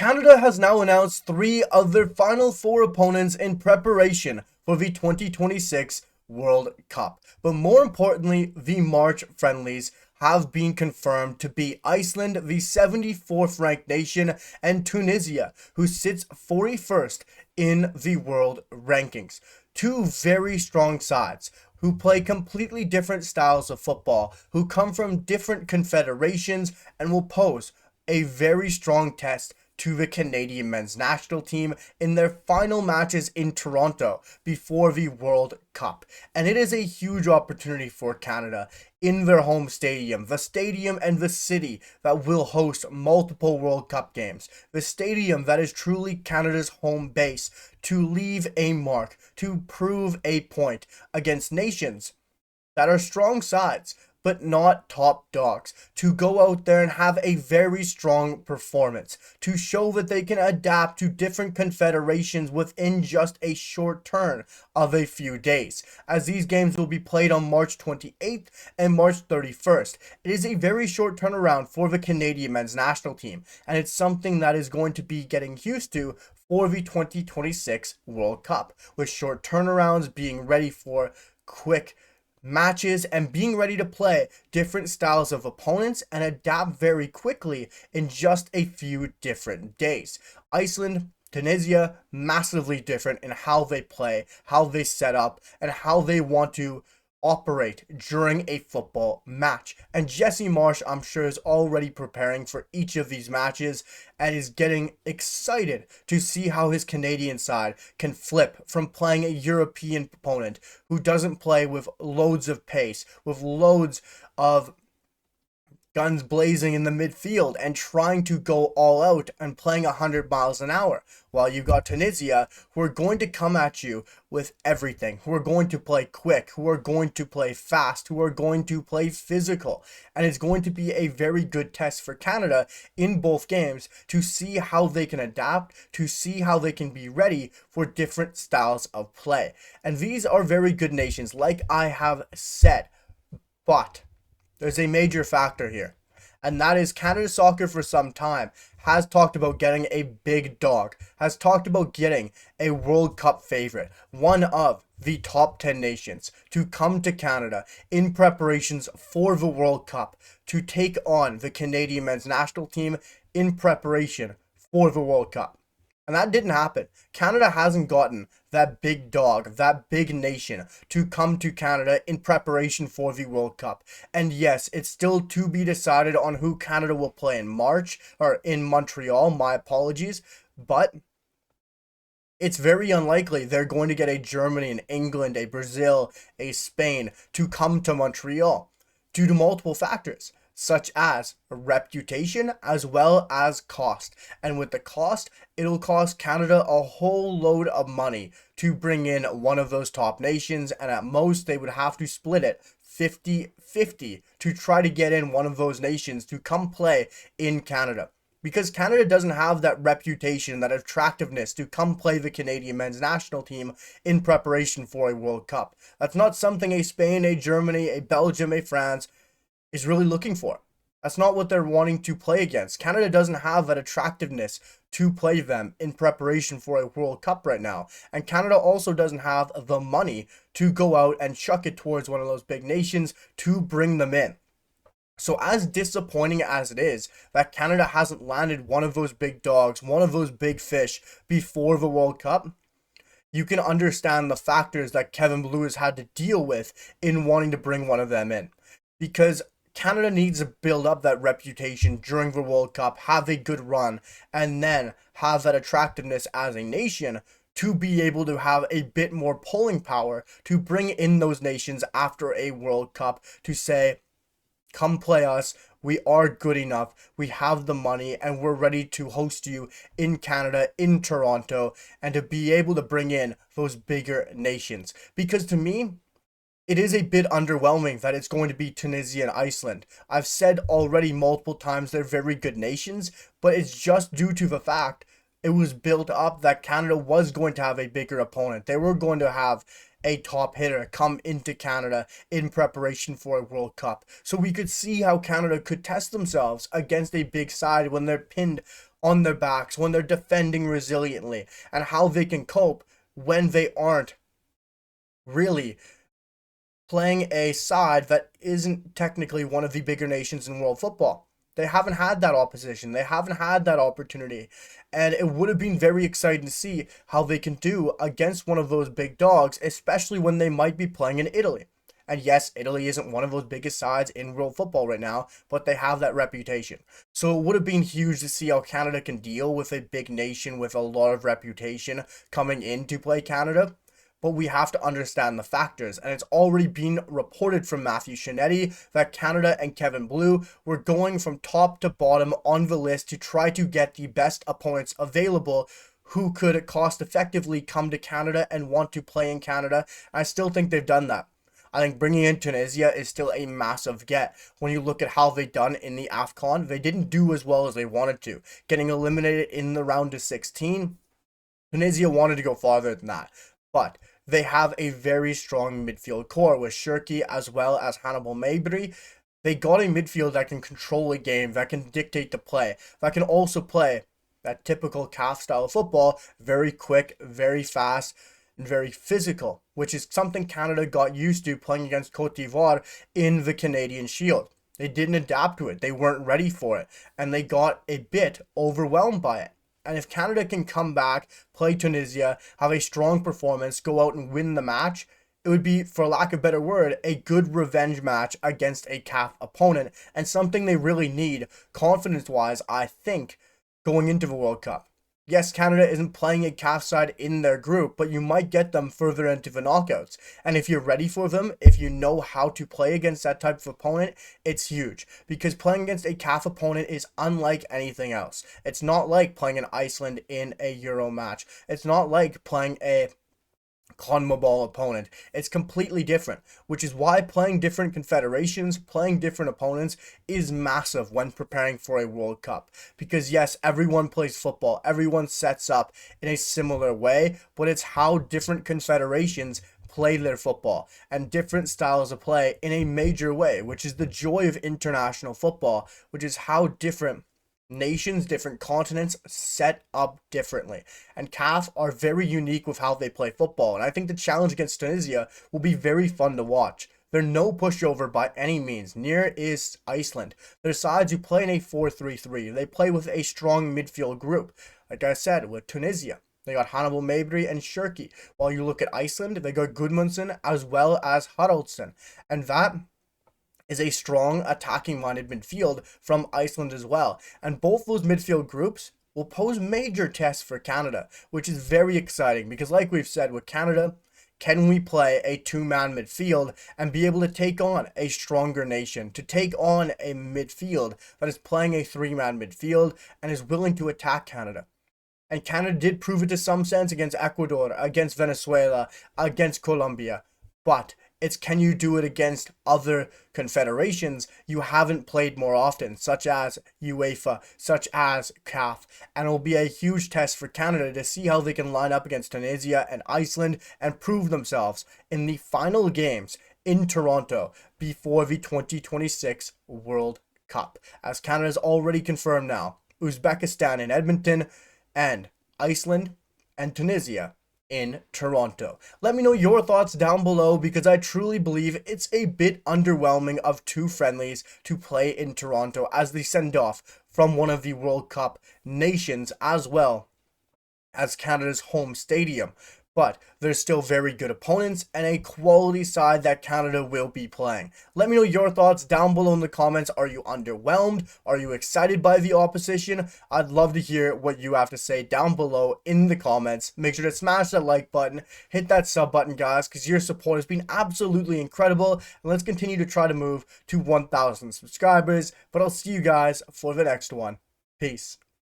Canada has now announced 3 of their final 4 opponents in preparation for the 2026 World Cup. But more importantly, the March friendlies have been confirmed to be Iceland, the 74th ranked nation, and Tunisia, who sits 41st in the world rankings. 2 very strong sides who play completely different styles of football, who come from different confederations, and will pose a very strong test to the Canadian men's national team in their final matches in Toronto before the World Cup. And it is a huge opportunity for Canada in their home stadium, the stadium and the city that will host multiple World Cup games, the stadium that is truly Canada's home base, to leave a mark, to prove a point against nations that are strong sides, but not top dogs, to go out there and have a very strong performance, to show that they can adapt to different confederations within just a short turn of a few days, as these games will be played on March 28th and March 31st. It is a very short turnaround for the Canadian men's national team, and it's something that is going to be getting used to for the 2026 World Cup, with short turnarounds, being ready for quick matches, and being ready to play different styles of opponents and adapt very quickly in just a few different days. Iceland, Tunisia, massively different in how they play, how they set up, and how they want to operate during a football match. And Jesse Marsch, I'm sure, is already preparing for each of these matches and is getting excited to see how his Canadian side can flip from playing a European opponent who doesn't play with loads of pace, with loads of guns blazing in the midfield and trying to go all out and playing 100 miles an hour, while you've got Tunisia, who are going to come at you with everything, who are going to play quick, who are going to play fast, who are going to play physical. And it's going to be a very good test for Canada in both games to see how they can adapt, to see how they can be ready for different styles of play. And these are very good nations, like I have said, but there's a major factor here, and that is Canada Soccer for some time has talked about getting a big dog, has talked about getting a World Cup favorite, one of the top 10 nations, to come to Canada in preparations for the World Cup to take on the Canadian men's national team in preparation for the World Cup. And that didn't happen. Canada hasn't gotten that big dog, that big nation to come to Canada in preparation for the World Cup. And yes, it's still to be decided on who Canada will play in March, or in Montreal, my apologies. But it's very unlikely they're going to get a Germany, an England, a Brazil, a Spain to come to Montreal due to multiple factors, such as reputation as well as cost. And with the cost, it'll cost Canada a whole load of money to bring in one of those top nations, and at most they would have to split it 50-50 to try to get in one of those nations to come play in Canada. Because Canada doesn't have that reputation, that attractiveness to come play the Canadian men's national team in preparation for a World Cup. That's not something a Spain, a Germany, a Belgium, a France is really looking for. That's not what they're wanting to play against. Canada doesn't have that attractiveness to play them in preparation for a World Cup right now. And Canada also doesn't have the money to go out and chuck it towards one of those big nations to bring them in. So as disappointing as it is that Canada hasn't landed one of those big dogs, one of those big fish before the World Cup, you can understand the factors that Kevin Blue has had to deal with in wanting to bring one of them in. Because Canada needs to build up that reputation during the World Cup, have a good run, and then have that attractiveness as a nation to be able to have a bit more pulling power to bring in those nations after a World Cup to say, come play us, we are good enough, we have the money, and we're ready to host you in Canada, in Toronto, and to be able to bring in those bigger nations. Because to me, it is a bit underwhelming that it's going to be Tunisia and Iceland. I've said already multiple times they're very good nations, but it's just due to the fact it was built up that Canada was going to have a bigger opponent. They were going to have a top hitter come into Canada in preparation for a World Cup. So we could see how Canada could test themselves against a big side when they're pinned on their backs, when they're defending resiliently, and how they can cope when they aren't really playing a side that isn't technically one of the bigger nations in world football. They haven't had that opposition. They haven't had that opportunity. And it would have been very exciting to see how they can do against one of those big dogs, especially when they might be playing in Italy. And yes, Italy isn't one of those biggest sides in world football right now, but they have that reputation. So it would have been huge to see how Canada can deal with a big nation with a lot of reputation coming in to play Canada. But we have to understand the factors, and it's already been reported from Matthew Shinetti that Canada and Kevin Blue were going from top to bottom on the list to try to get the best opponents available who could cost effectively come to Canada and want to play in Canada. I still think they've done that. I think bringing in Tunisia is still a massive get. When you look at how they've done in the AFCON, they didn't do as well as they wanted to. Getting eliminated in the round of 16, Tunisia wanted to go farther than that. But they have a very strong midfield core with Shirky as well as Hannibal Mabry. They got a midfield that can control a game, that can dictate the play, that can also play that typical CAF style of football, very quick, very fast, and very physical, which is something Canada got used to playing against Cote d'Ivoire in the Canadian Shield. They didn't adapt to it. They weren't ready for it, and they got a bit overwhelmed by it. And if Canada can come back, play Tunisia, have a strong performance, go out and win the match, it would be, for lack of a better word, a good revenge match against a CAF opponent, and something they really need, confidence-wise, I think, going into the World Cup. Yes, Canada isn't playing a CAF side in their group, but you might get them further into the knockouts. And if you're ready for them, if you know how to play against that type of opponent, it's huge. Because playing against a CAF opponent is unlike anything else. It's not like playing an Iceland in a Euro match. It's not like playing a CONMEBOL opponent. It's completely different, which is why playing different confederations, playing different opponents is massive when preparing for a World Cup. Because yes, everyone plays football, everyone sets up in a similar way, but it's how different confederations play their football and different styles of play in a major way, which is the joy of international football, which is how different nations, different continents set up differently. And CAF are very unique with how they play football. And I think the challenge against Tunisia will be very fun to watch. They're no pushover by any means. Near is Iceland. They're sides who play in a 4-3-3. They play with a strong midfield group. Like I said, with Tunisia, they got Hannibal Mabry and Shirky. While you look at Iceland, they got Gudmundsson as well as Haraldsson. And that is a strong attacking-minded midfield from Iceland as well. And both those midfield groups will pose major tests for Canada, which is very exciting because like we've said with Canada, can we play a two-man midfield and be able to take on a stronger nation, to take on a midfield that is playing a three-man midfield and is willing to attack Canada? And Canada did prove it to some sense against Ecuador, against Venezuela, against Colombia. But it's can you do it against other confederations you haven't played more often, such as UEFA, such as CAF. And it will be a huge test for Canada to see how they can line up against Tunisia and Iceland and prove themselves in the final games in Toronto before the 2026 World Cup. As Canada's already confirmed now, Uzbekistan in Edmonton and Iceland and Tunisia in Toronto. Let me know your thoughts down below because I truly believe it's a bit underwhelming of two friendlies to play in Toronto as the send-off from one of the World Cup nations as well as Canada's home stadium. But there's still very good opponents and a quality side that Canada will be playing. Let me know your thoughts down below in the comments. Are you underwhelmed? Are you excited by the opposition? I'd love to hear what you have to say down below in the comments. Make sure to smash that like button, hit that sub button, guys, because your support has been absolutely incredible. And let's continue to try to move to 1,000 subscribers. But I'll see you guys for the next one. Peace.